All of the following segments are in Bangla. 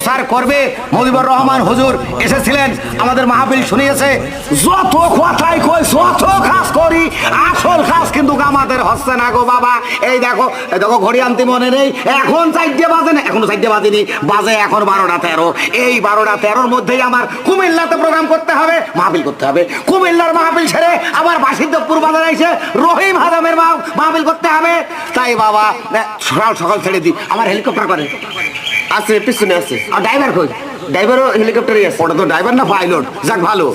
প্রচার করবে। মুজিবুর রহমান হুজুর এসেছিলেন, আমাদের মাহফিল শুনিয়েছে। যত কথাই কই, যত কাজ করি, আসল কাজ কিন্তু আমাদের হচ্ছে না গো বাবা। এই দেখো ঘড়ি আনতে মনে নেই, এখন 4টে বাজে না, এখনো 4টে বাজেনি, বাজে এখন 12টা 13। এই 12টা 13-র মধ্যেই আমার কুমিল্লাতে প্রোগ্রাম করতে হবে, মাহফিল করতে হবে। কুমিল্লার মাহফিল ছেড়ে আবার বাসিদ্দপুর বাজারে এসে রহিম হাজামের মাহফিল করতে হবে। তাই বাবা সকাল সকাল ছেড়ে দিই। আমার হেলিকপ্টার করে আছে, পিছনে আছে। আর ড্রাইভার কই? ড্রাইভারও হেলিকপ্টারই আছে। ওটা তো ড্রাইভার না পাইলট। যাক ভালো।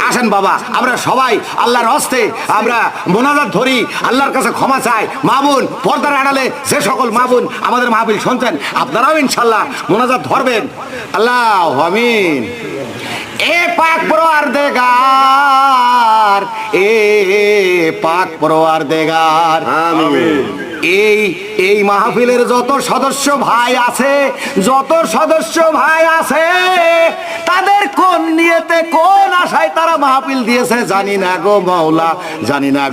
আসেন বাবা, আমরা সবাই আল্লাহর হস্তে আমরা মোনাজাত ধরি, আল্লাহর কাছে ক্ষমা চাই। মামুন পর্দার আড়ালে যে সকল মামুন আমাদের মাহফিল শুনছেন, আপনারাও ইনশাল্লাহ মোনাজাত ধরবেন। আল্লাহ আমিন। এ পাক পরওয়ারদিগার, এ পাক পরওয়ারদিগার, আমিন। এই মাহফিলের যত সদস্য ভাই আছে, তাদের কোন নিয়তে কোন আশায় তারা মাহফিল দিয়েছে জানি না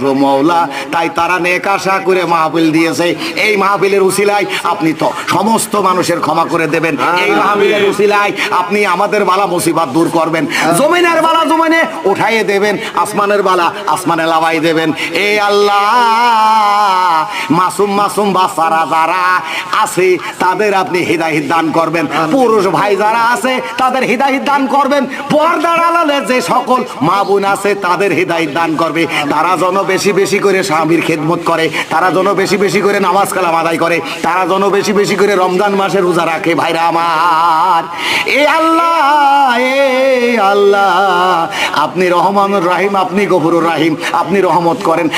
গো মওলা, তাই তারা নেক আশা করে মাহফিল দিয়েছে। এই মাহফিলের উসিলায় আপনি তো সমস্ত মানুষের ক্ষমা করে দেবেন। এই মাহফিলের উসিলায় আপনি আমাদের বালা মুসিবত দূর করবেন, জমিনের বালা জমিনে উঠাইয়ে দেবেন, আসমানের বালা আসমানে লাগাই দেবেন। এই আল্লাহ, মাসুম বাচ্চারা যারা আছে তাদের আপনি হিদায়াত দান করবেন, পুরুষ ভাই যারা আছে তাদের হিদায়াত দান করবেন, পর্দার আড়ালে যে সকল মা বোন আছে তাদের হিদায়াত দান করবে। তারা যেন বেশি বেশি করে স্বামীর খেদমত করে, তারা যেন বেশি বেশি করে নামাজ কালাম আদায় করে, তারা যেন বেশি বেশি করে রমজান মাসে রোজা রাখে। ভাইরা আমার, এ আল্লাহ আপনি রহমানুর রাহিম, আপনি গফুরুর রাহিম, আপনি রহমত করেন।